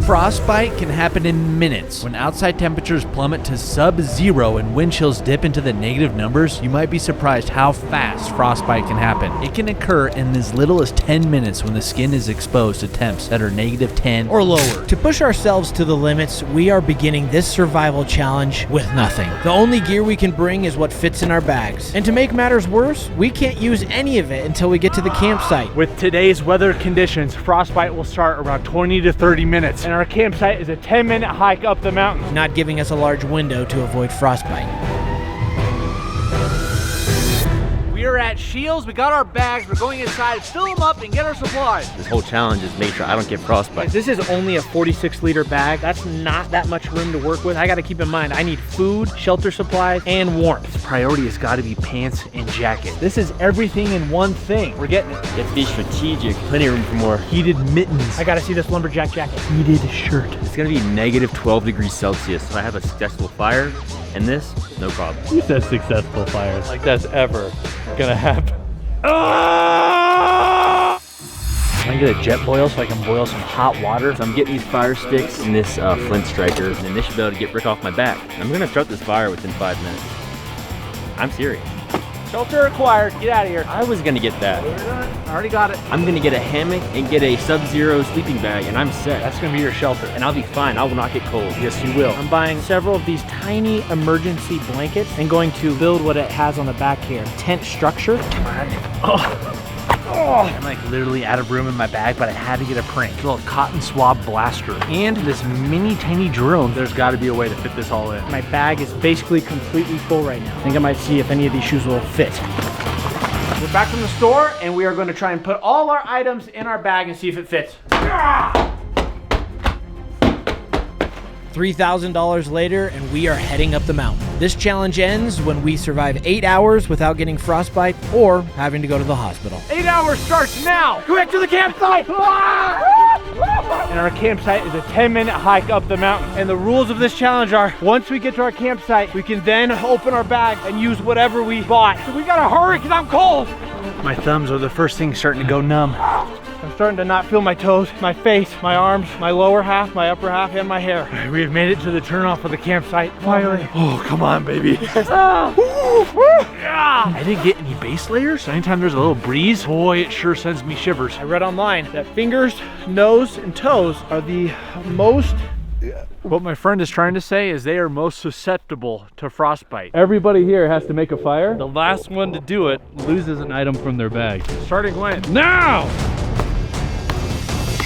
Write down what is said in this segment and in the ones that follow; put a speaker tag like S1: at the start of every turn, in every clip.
S1: Frostbite can happen in minutes. When outside temperatures plummet to sub-zero and wind chills dip into the negative numbers, you might be surprised how fast frostbite can happen. It can occur in as little as 10 minutes when the skin is exposed to temps that are -10 or lower.
S2: To push ourselves to the limits, we are beginning this survival challenge with nothing. The only gear we can bring is what fits in our bags. And to make matters worse, we can't use any of it until we get to the campsite.
S3: With today's weather conditions, frostbite will start around 20 to 30 minutes, and our campsite is a 10-minute hike up the mountain.
S2: Not giving us a large window to avoid frostbite.
S1: We are at Shields, we got our bags, we're going inside, fill them up and get our supplies.
S4: This whole challenge is make sure I don't get frostbite.
S3: This is only a 46-liter bag. That's not that much room to work with. I gotta keep in mind, I need food, shelter supplies, and warmth. Priority has gotta be pants and jacket. This is everything in one thing. We're getting it.
S4: You have to be strategic. Plenty of room for more.
S3: Heated mittens. I gotta see this lumberjack jacket. Heated shirt.
S4: It's gonna be -12 degrees Celsius. So I have a successful fire, and this, no problem.
S5: Who says successful fires? Like that's ever gonna happen.
S3: Can I get a jet boil so I can boil some hot water?
S4: So I'm getting these fire sticks and this flint striker, and then this should be able to get Rick off my back. I'm gonna start this fire within 5 minutes. I'm serious.
S3: Shelter required. Get out of here.
S4: I was gonna get that.
S3: I already got it.
S4: I'm gonna get a hammock and get a sub-zero sleeping bag, and I'm set.
S3: That's gonna be your shelter.
S4: And I'll be fine. I will not get cold.
S3: Yes, you will. I'm buying several of these tiny emergency blankets and going to build what it has on the back here. Tent structure. I'm like literally out of room in my bag, but I had to get a prank. A little cotton swab blaster and this mini tiny drill. There's got to be a way to fit this all in. My bag is basically completely full right now. I think I might see if any of these shoes will fit. We're back from the store and we are going to try and put all our items in our bag and see if it fits.
S2: $3,000 later, and we are heading up the mountain. This challenge ends when we survive 8 hours without getting frostbite or having to go to the hospital.
S3: 8 hours starts now. Quick to the campsite. And our campsite is a 10-minute hike up the mountain. And the rules of this challenge are, once we get to our campsite, we can then open our bag and use whatever we bought. So we gotta hurry because I'm cold. My thumbs are the first thing starting to go numb. I'm starting to not feel my toes, my face, my arms, my lower half, my upper half, and my hair. We have made it to the turnoff of the campsite. Finally. Oh, come on, baby. I didn't get any base layers. So anytime there's a little breeze, boy, it sure sends me shivers. I read online that fingers, nose, and toes are the most... What my friend is trying to say is they are most susceptible to frostbite.
S5: Everybody here has to make a fire. The last one to do it loses an item from their bag.
S3: Starting when?
S5: Now!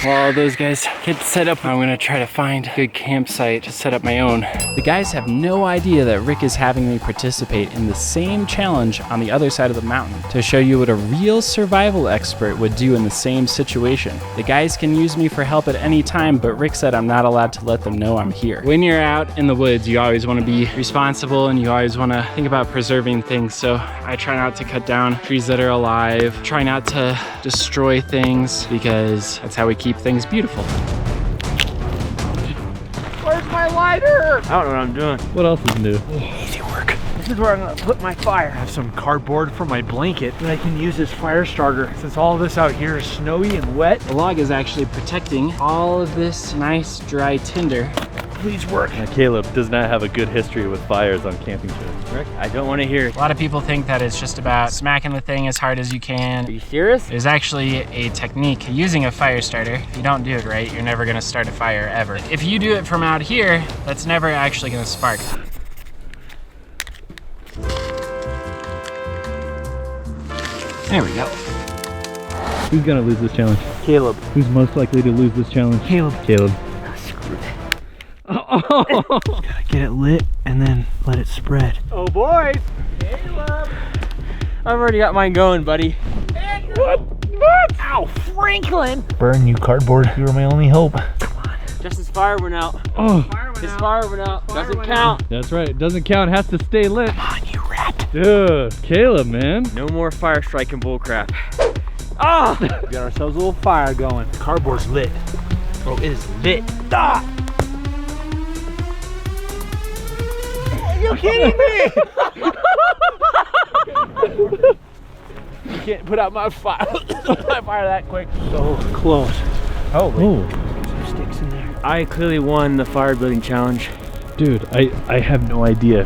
S6: While those guys get set up, I'm gonna try to find a good campsite to set up my own. The guys have no idea that Rick is having me participate in the same challenge on the other side of the mountain to show you what a real survival expert would do in the same situation. The guys can use me for help at any time, but Rick said I'm not allowed to let them know I'm here. When you're out in the woods, you always wanna be responsible and you always wanna think about preserving things. So I try not to cut down trees that are alive, try not to destroy things because that's how we keep things beautiful.
S3: Where's my lighter?
S4: I don't know what I'm doing.
S5: What else is new?
S3: Easy work. This is where I'm gonna put my fire. I have some cardboard for my blanket that I can use as fire starter since all this out here is snowy and wet.
S6: The log is actually protecting all of this nice dry tinder.
S3: Please work.
S5: Caleb does not have a good history with fires on camping trips.
S4: Rick, I don't want to hear it.
S6: A lot of people think that it's just about smacking the thing as hard as you can.
S4: Are you serious?
S6: There's actually a technique using a fire starter. If you don't do it right, you're never gonna start a fire ever. If you do it from out here, that's never actually gonna spark. There we go.
S5: Who's gonna lose this challenge?
S3: Caleb.
S5: Who's most likely to lose this challenge?
S3: Caleb.
S5: Caleb.
S3: Gotta get it lit and then let it spread. Oh boys! Caleb!
S4: I've already got mine going, buddy.
S3: What? Ow, Franklin! Burn, you cardboard. You were my only hope. Come on.
S4: Justin's fire went out.
S5: Oh,
S4: His fire went out. Doesn't count.
S5: that's right. It doesn't count. It has to stay lit.
S3: Come on, you rat.
S5: Dude, Caleb, man.
S4: No more fire striking bullcrap.
S3: Ah! We got ourselves a little fire going. Cardboard's lit. Bro, it is lit. Ah! Are you kidding me? You can't put out my fire. My fire that quick. So close.
S5: Oh.
S3: Some sticks in there.
S4: I clearly won the fire building challenge.
S5: Dude, I have no idea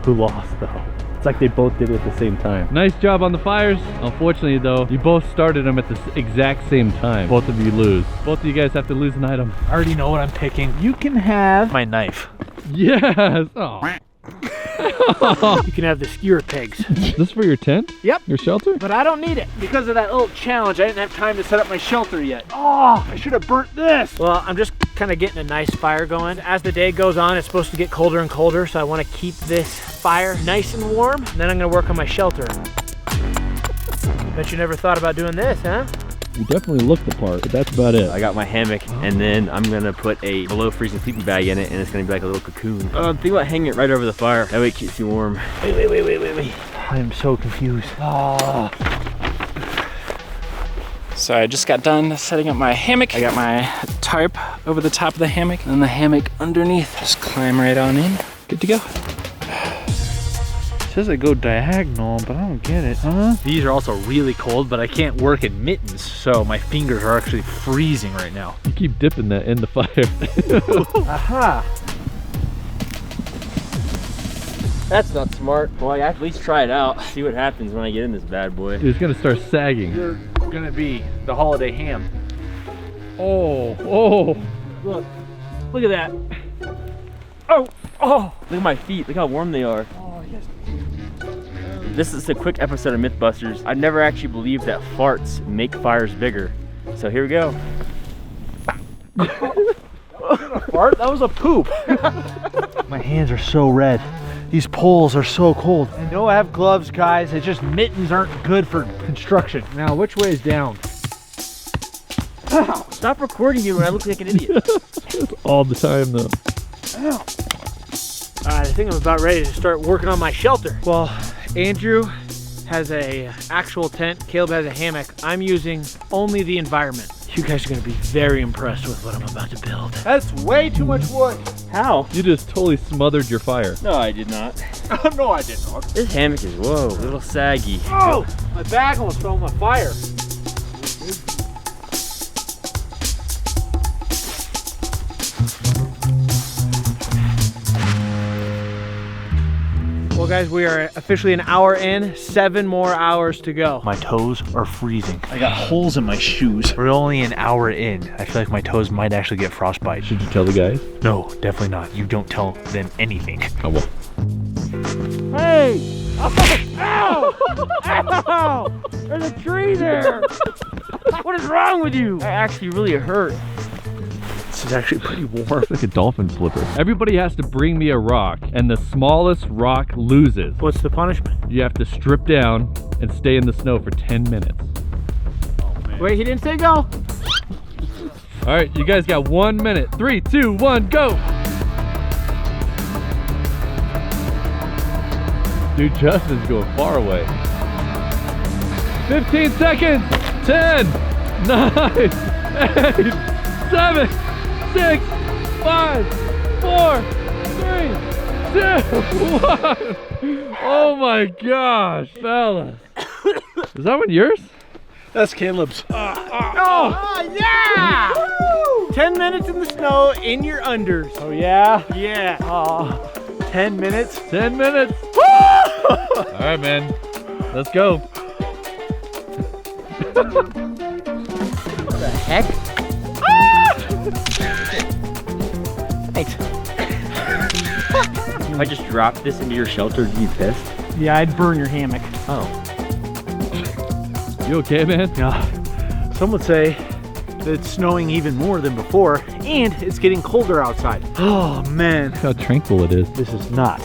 S5: who lost though. It's like they both did it at the same time. Nice job on the fires. Unfortunately though, you both started them at the exact same time. Both of you lose. Both of you guys have to lose an item.
S3: I already know what I'm picking. You can have my knife.
S5: Yes! Oh.
S3: You can have the skewer pegs.
S5: This for your tent?
S3: Yep.
S5: Your shelter?
S3: But I don't need it. Because of that little challenge, I didn't have time to set up my shelter yet. Oh, I should have burnt this. Well, I'm just kind of getting a nice fire going. As the day goes on, it's supposed to get colder and colder, so I want to keep this fire nice and warm. And then I'm going to work on my shelter. Bet you never thought about doing this, huh?
S5: You definitely look the part, but that's about it.
S4: I got my hammock, and then I'm gonna put a below freezing sleeping bag in it, and it's gonna be like a little cocoon. Think about hanging it right over the fire. That way it keeps you warm.
S3: Wait. I am so confused. Oh.
S6: So I just got done setting up my hammock. I got my tarp over the top of the hammock and the hammock underneath. Just climb right on in. Good to go.
S3: It says I go diagonal, but I don't get it, huh? These are also really cold, but I can't work in mittens, so my fingers are actually freezing right now.
S5: You keep dipping that in the fire.
S3: Aha!
S4: That's not smart. Well, I at least try it out. See what happens when I get in this bad boy.
S5: Dude, it's gonna start sagging.
S3: You're gonna be the holiday ham.
S5: Oh.
S3: Look at that. Oh!
S4: Look at my feet. Look how warm they are.
S3: Oh, yes.
S4: This is a quick episode of Mythbusters. I never actually believed that farts make fires bigger. So here we go.
S3: Fart? That was a poop. My hands are so red. These poles are so cold. I know I have gloves, guys. It's just mittens aren't good for construction. Now, which way is down?
S4: Ow! Stop recording me when I look like an idiot.
S5: All the time though.
S3: Ow. All right, I think I'm about ready to start working on my shelter. Well, Andrew has a actual tent. Caleb has a hammock. I'm using only the environment. You guys are gonna be very impressed with what I'm about to build. That's way too much wood.
S4: How?
S5: You just totally smothered your fire.
S4: No, I did not.
S3: No, I did not.
S4: This hammock is, whoa, a little saggy.
S3: Oh, my bag almost fell in my fire. Well guys, we are officially an hour in, 7 more hours to go. My toes are freezing. I got holes in my shoes. We're only an hour in. I feel like my toes might actually get frostbite.
S5: Should you tell the guys?
S3: No, definitely not. You don't tell them anything.
S5: Oh well.
S3: Hey! Oh, ow! Ow! There's a tree there! What is wrong with you?
S4: That actually really hurt.
S3: This is actually pretty warm.
S5: It's like a dolphin flipper. Everybody has to bring me a rock, and the smallest rock loses.
S3: What's the punishment?
S5: You have to strip down and stay in the snow for 10 minutes.
S3: Wait, he didn't say go.
S5: All right, you guys got 1 minute. 3, 2, 1, go! Dude, Justin's going far away. 15 seconds. 10, 9, 8, 7, 6, 5, 4, 3, 2, 1. Oh my gosh, fellas. Is that one yours?
S3: That's Caleb's. Yeah! Woo! 10 minutes in the snow in your unders. Oh yeah? Yeah. 10 minutes?
S5: 10 minutes. All right, man. Let's go.
S4: What the heck? Thanks. If I just drop this into your shelter, would you be pissed?
S3: Yeah, I'd burn your hammock.
S4: Oh.
S5: You okay, man?
S3: Yeah. Some would say that it's snowing even more than before, and it's getting colder outside. Oh man.
S5: Look how tranquil it is.
S3: This is not.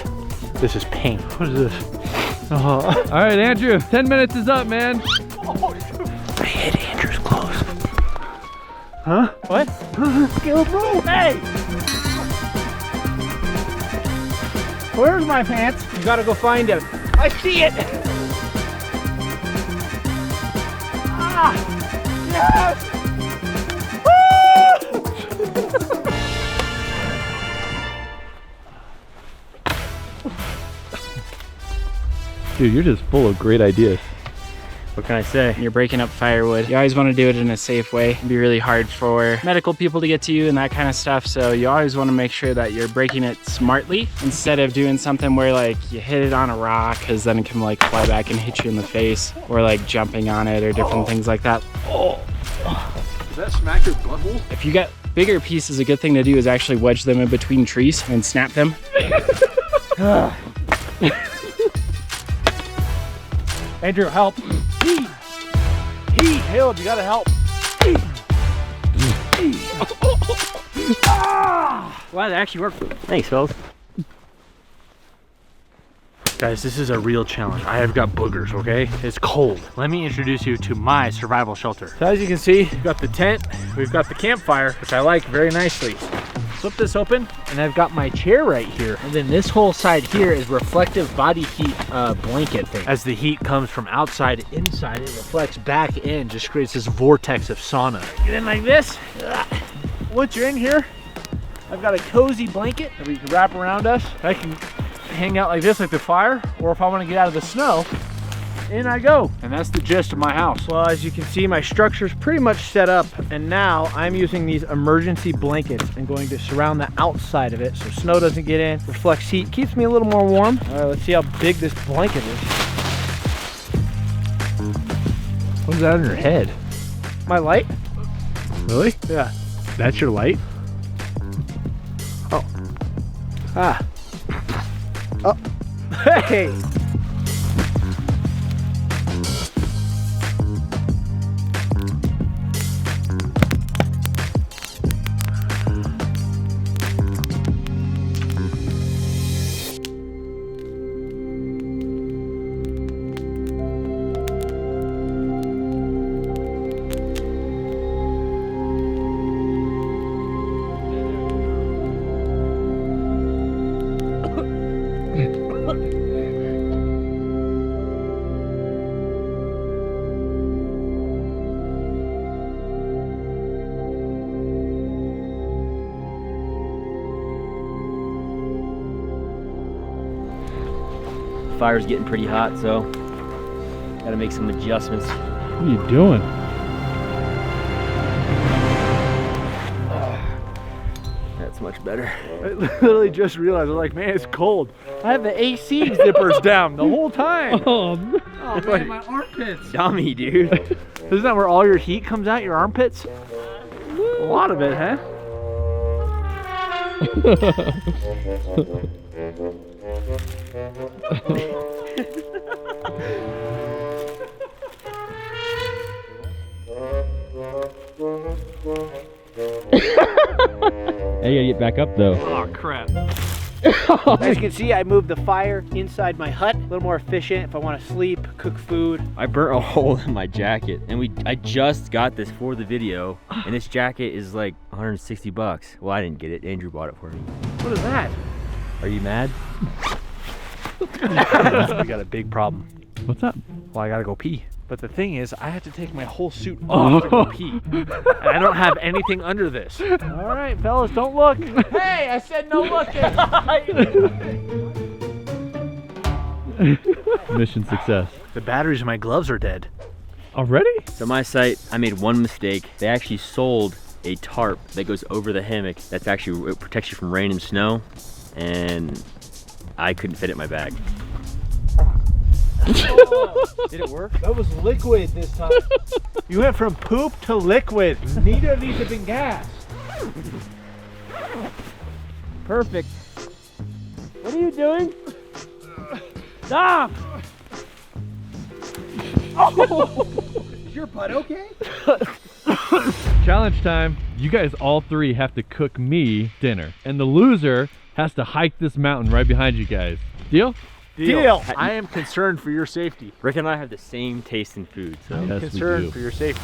S3: This is pain. What is this? All
S5: right, Andrew, 10 minutes is up, man.
S3: I hit Andrew's clothes. Huh? What? Caleb, move! Hey! Where's my pants? You gotta go find him. I see it! Ah! Yes!
S5: Dude, you're just full of great ideas.
S4: What can I say?
S6: You're breaking up firewood. You always want to do it in a safe way. It'd be really hard for medical people to get to you and that kind of stuff. So you always want to make sure that you're breaking it smartly instead of doing something where like you hit it on a rock, because then it can like fly back and hit you in the face, or like jumping on it or different things like that.
S3: Does that smack your butthole?
S6: If you got bigger pieces, a good thing to do is actually wedge them in between trees and snap them.
S3: Andrew, help. Heat, Caleb, you gotta help.
S4: Wow, that actually worked. Thanks, fellas.
S3: Guys, this is a real challenge. I have got boogers, okay? It's cold. Let me introduce you to my survival shelter. So as you can see, we've got the tent, we've got the campfire, which I like very nicely. Flip this open, and I've got my chair right here. And then this whole side here is reflective body heat blanket thing. As the heat comes from outside inside, it reflects back in, just creates this vortex of sauna. Get in like this. Once you're in here, I've got a cozy blanket that we can wrap around us. I can hang out like this, like the fire, or if I want to get out of the snow, in I go. And that's the gist of my house. Well, as you can see, my structure's pretty much set up, and now I'm using these emergency blankets and going to surround the outside of it so snow doesn't get in, reflects heat, keeps me a little more warm. All right, let's see how big this blanket is. What's that on your head? My light? Really? Yeah. That's your light? Oh. Ah. Oh. Hey!
S4: Fire's getting pretty hot, so gotta make some adjustments.
S5: What are you doing?
S4: That's much better.
S3: I literally just realized, I was like, man, it's cold. I have the AC zippers down the whole time.
S5: Oh,
S3: man, my armpits.
S4: Dummy, dude.
S3: Isn't that where all your heat comes out, your armpits? A lot of it, huh?
S5: Hey, you gotta get back up though.
S3: Oh, crap.
S2: As you can see, I moved the fire inside my hut. A little more efficient if I want to sleep, cook food.
S4: I burnt a hole in my jacket, and I just got this for the video, and this jacket is like 160 bucks. Well, I didn't get it. Andrew bought it for me.
S3: What is that?
S4: Are you mad?
S3: We got a big problem.
S5: What's up?
S3: Well, I gotta go pee. But the thing is, I have to take my whole suit off to go pee. And I don't have anything under this. All right, fellas, don't look. Hey, I said no looking.
S5: Mission success.
S3: The batteries in my gloves are dead.
S5: Already?
S4: So my site, I made one mistake. They actually sold a tarp that goes over the hammock. That's actually, it protects you from rain and snow. And I couldn't fit it in my bag. Did it work?
S3: That was liquid this time. You went from poop to liquid. Neither of these have been gas. Perfect. What are you doing? Stop! Is your butt okay?
S5: Challenge time. You guys all three have to cook me dinner. And the loser has to hike this mountain right behind you guys. Deal?
S3: Deal. I am concerned for your safety.
S4: Rick and I have the same taste in food, so.
S3: I'm
S5: Yes, we
S3: concerned
S5: do.
S3: for your safety.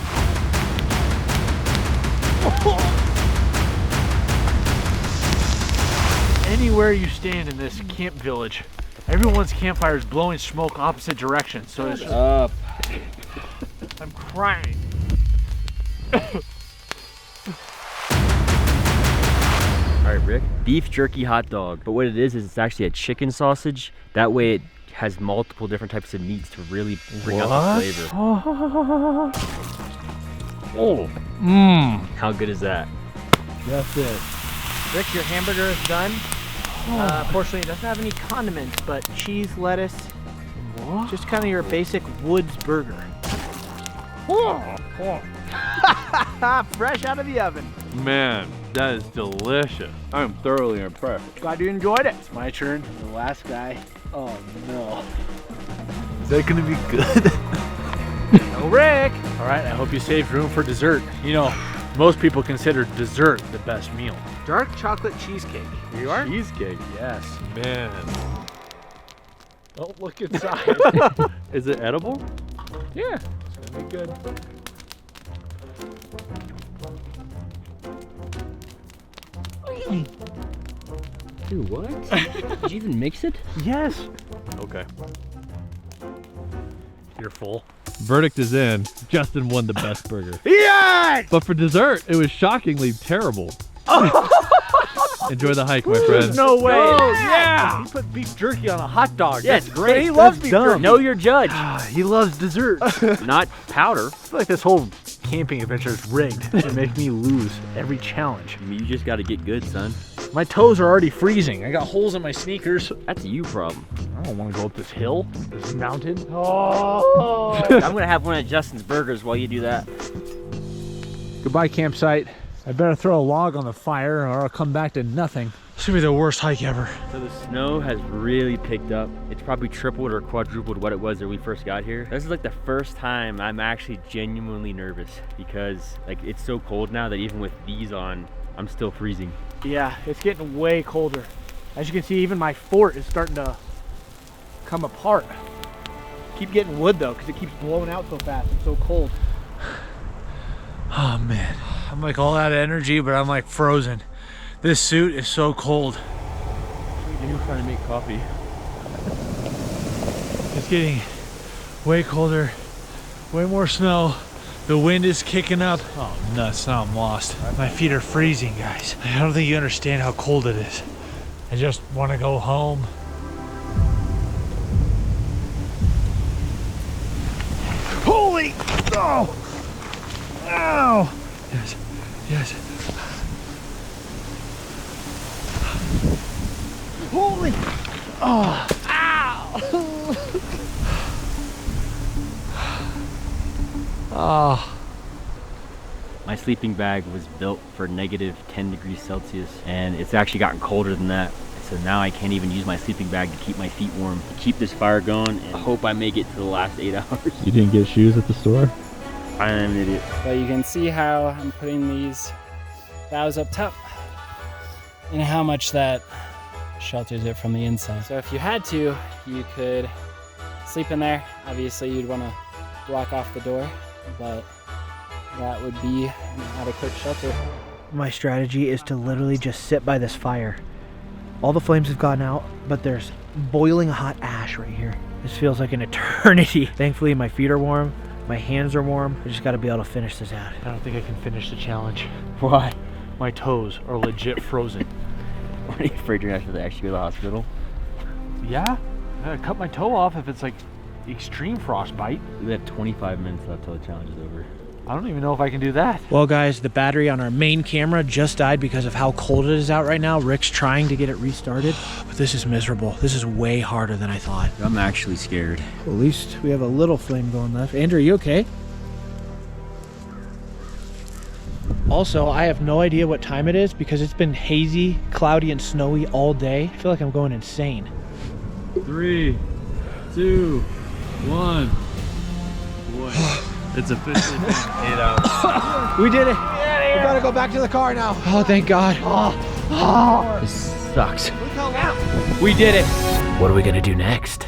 S3: Anywhere you stand in this camp village, everyone's campfire is blowing smoke opposite directions. So it's
S4: Up.
S3: I'm crying.
S4: All right, Rick. Beef jerky hot dog. But what it is it's actually a chicken sausage. That way it has multiple different types of meats to really bring out the flavor.
S5: Oh.
S4: How good is that?
S5: That's it.
S2: Rick, your hamburger is done. Fortunately, it doesn't have any condiments, but cheese, lettuce, just kind of your basic Woods burger. Fresh out of the oven.
S5: Man, that is delicious. I'm thoroughly impressed.
S2: Glad you enjoyed it.
S3: It's my turn, the last guy. Oh no.
S1: Is that gonna be good?
S3: No, Rick. All right, I hope you saved room for dessert. You know, most people consider dessert the best meal.
S2: Dark chocolate cheesecake.
S3: Here you are?
S5: Cheesecake.
S3: Yes.
S5: Man.
S3: Oh, look inside.
S5: Is it edible?
S3: Yeah, it's gonna be good.
S4: Dude, what? Did you even mix it?
S3: Yes.
S5: Okay.
S3: You're full.
S5: Verdict is in. Justin won the best burger.
S3: Yes!
S5: But for dessert, it was shockingly terrible. Enjoy the hike, my friend.
S3: No way.
S5: Yeah!
S3: He put beef jerky on a hot dog.
S4: Yeah, it's great.
S3: He loves beef
S4: Dumb.
S3: jerky.
S4: Know your judge.
S3: He loves dessert. I
S4: Not powder.
S3: feel like this whole camping adventure is rigged to make me lose every challenge.
S4: I mean, you just got to get good, son.
S3: My toes are already freezing. I got holes in my sneakers.
S4: That's a you problem.
S3: I don't want to go up this hill, this mountain. Oh.
S4: I'm gonna have one of Justin's burgers while you do that.
S3: Goodbye, campsite. I better throw a log on the fire or I'll come back to nothing. This gonna be the worst hike ever.
S4: So the snow has really picked up. It's probably tripled or quadrupled what it was when we first got here. This is like the first time I'm actually genuinely nervous because like it's so cold now that even with these on, I'm still freezing.
S3: Yeah, it's getting way colder. As you can see, even my fort is starting to come apart. Keep getting wood though, because it keeps blowing out so fast. It's so cold. Oh man, I'm like all out of energy, but I'm like frozen. This suit is so cold.
S5: You were trying to make coffee.
S3: It's getting way colder, way more snow. The wind is kicking up. Oh nuts, now I'm lost. My feet are freezing, guys. I don't think you understand how cold it is. I just want to go home. Holy, oh, ow. Yes, yes. Holy, oh, ow. Oh.
S4: My sleeping bag was built for negative 10 degrees Celsius and it's actually gotten colder than that. So now I can't even use my sleeping bag to keep my feet warm. To keep this fire going and hope I make it to the last 8 hours.
S5: You didn't get shoes at the store?
S4: I am an idiot.
S6: But you can see how I'm putting these boughs up top and how much that shelters it from the inside. So if you had to, you could sleep in there. Obviously you'd want to block off the door, but that would be an adequate shelter.
S2: My strategy is to literally just sit by this fire. All the flames have gone out, but there's boiling hot ash right here. This feels like an eternity. Thankfully, my feet are warm, my hands are warm. I just gotta be able to finish this out.
S3: I don't think I can finish the challenge.
S4: Why?
S3: My toes are legit frozen.
S4: Are you afraid you're gonna have to actually go to the hospital?
S3: Yeah, I gotta cut my toe off if it's like extreme frostbite.
S4: We have 25 minutes left till the challenge is over.
S3: I don't even know if I can do that.
S2: Well guys, the battery on our main camera just died because of how cold it is out right now. Rick's trying to get it restarted, but this is miserable. This is way harder than I thought.
S4: I'm actually scared.
S2: At least we have a little flame going left. Andrew, are you okay? Also, I have no idea what time it is because it's been hazy, cloudy, and snowy all day. I feel like I'm going insane.
S5: 3, 2, 1. Boy. It's officially been 8 hours.
S2: We did it. We gotta go back to the car now. Oh, thank God.
S4: This sucks.
S2: We did it.
S1: What are we gonna do next?